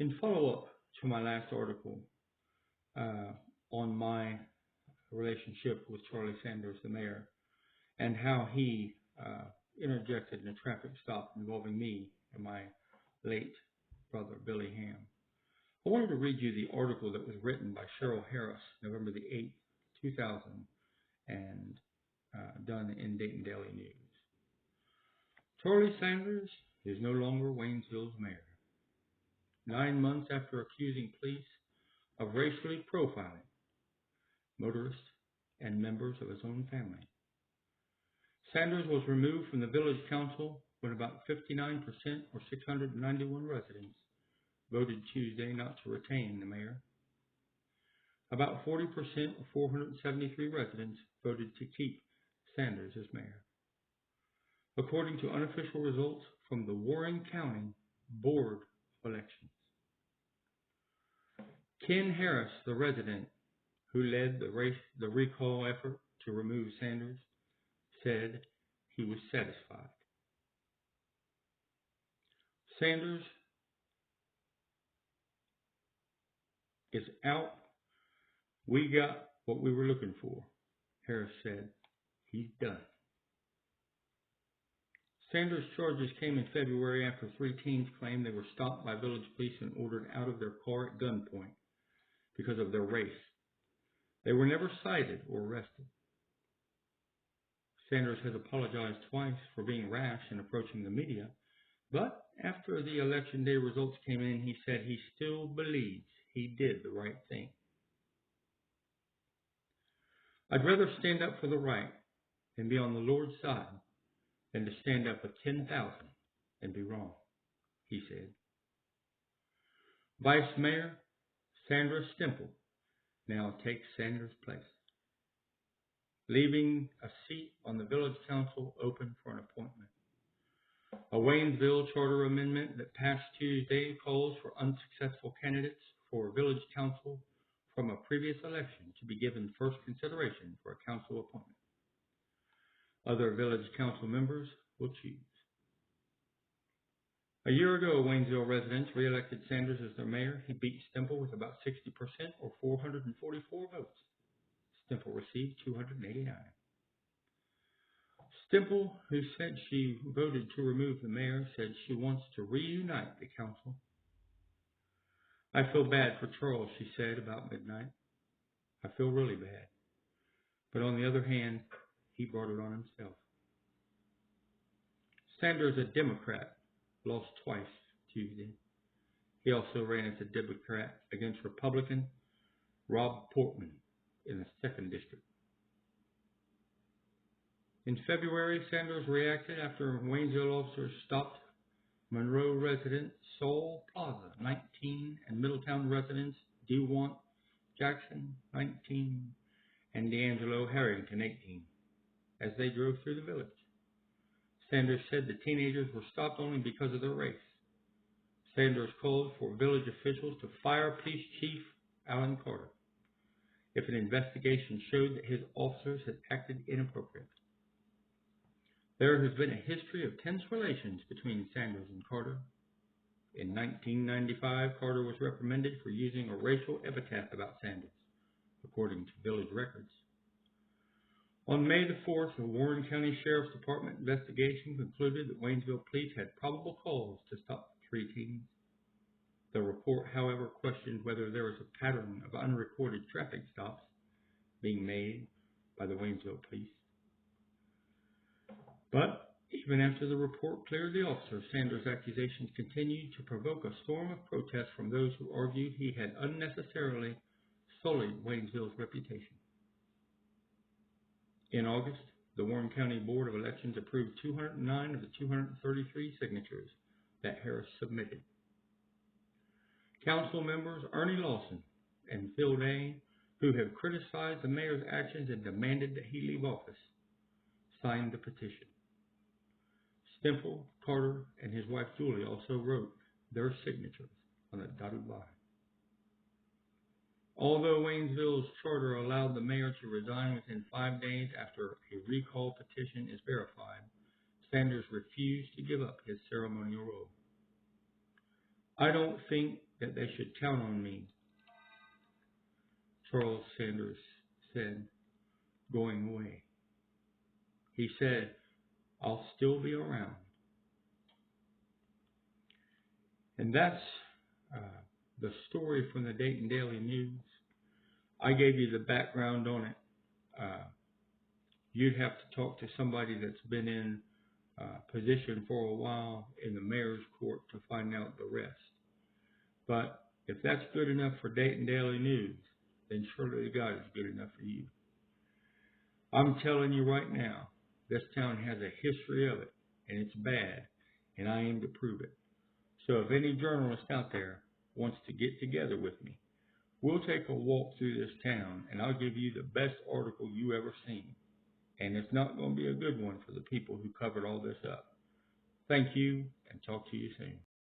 In follow-up to my last article on my relationship with Charlie Sanders, the mayor, and how he interjected in a traffic stop involving me and my late brother, Billy Ham, I wanted to read you the article that was written by Cheryl Harris, November the 8th, 2000, and done in Dayton Daily News. Charlie Sanders is no longer Waynesville's mayor. 9 months after accusing police of racially profiling motorists and members of his own family, Sanders was removed from the village council when about 59%, or 691 residents, voted Tuesday not to retain the mayor. About 40%, or 473 residents, voted to keep Sanders as mayor. According to unofficial results from the Warren County Board of Elections, Ken Harris, the resident who led the recall effort to remove Sanders, said he was satisfied. Sanders is out. We got what we were looking for, Harris said. He's done. Sanders' charges came in February after 3 teens claimed they were stopped by village police and ordered out of their car at gunpoint because of their race. They were never cited or arrested. Sanders has apologized twice for being rash in approaching the media, but after the election day results came in, he said he still believes he did the right thing. I'd rather stand up for the right and be on the Lord's side than to stand up with 10,000 and be wrong, he said. Vice Mayor Sandra Stemple now takes Sanders' place, leaving a seat on the village council open for an appointment. A Waynesville charter amendment that passed Tuesday calls for unsuccessful candidates for village council from a previous election to be given first consideration for a council appointment. Other village council members will choose. A year ago, Waynesville residents re-elected Sanders as their mayor. He beat Stemple with about 60%, or 444 votes. Stemple received 289. Stemple, who said she voted to remove the mayor, said she wants to reunite the council. I feel bad for Charles, she said about midnight. I feel really bad. But on the other hand, he brought it on himself. Sanders, a Democrat, lost twice Tuesday. He also ran as a Democrat against Republican Rob Portman in the 2nd District. In February, Sanders reacted after Waynesville officers stopped Monroe resident Saul Plaza, 19, and Middletown residents DeWant Jackson, 19, and D'Angelo Harrington, 18, as they drove through the village. Sanders said the teenagers were stopped only because of their race. Sanders called for village officials to fire Police Chief Alan Carter if an investigation showed that his officers had acted inappropriately. There has been a history of tense relations between Sanders and Carter. In 1995, Carter was reprimanded for using a racial epithet about Sanders, according to village records. On May the 4th, the Warren County Sheriff's Department investigation concluded that Waynesville police had probable cause to stop the 3 teens. The report, however, questioned whether there was a pattern of unrecorded traffic stops being made by the Waynesville police. But even after the report cleared the officer, Sanders' accusations continued to provoke a storm of protest from those who argued he had unnecessarily sullied Waynesville's reputation. In August, the Warren County Board of Elections approved 209 of the 233 signatures that Harris submitted. Council members Ernie Lawson and Phil Day, who have criticized the mayor's actions and demanded that he leave office, signed the petition. Stemple, Carter, and his wife Julie also wrote their signatures on a dotted line. Although Waynesville's charter allowed the mayor to resign within 5 days after a recall petition is verified, Sanders refused to give up his ceremonial role. I don't think that they should count on me, Charles Sanders said, going away. He said, I'll still be around. And that's the story from the Dayton Daily News. I gave you the background on it. You'd have to talk to somebody that's been in position for a while in the mayor's court to find out the rest. But if that's good enough for Dayton Daily News, then surely God is good enough for you. I'm telling you right now, this town has a history of it, and it's bad, and I aim to prove it. So if any journalist out there wants to get together with me, we'll take a walk through this town, and I'll give you the best article you ever seen. And it's not going to be a good one for the people who covered all this up. Thank you, and talk to you soon.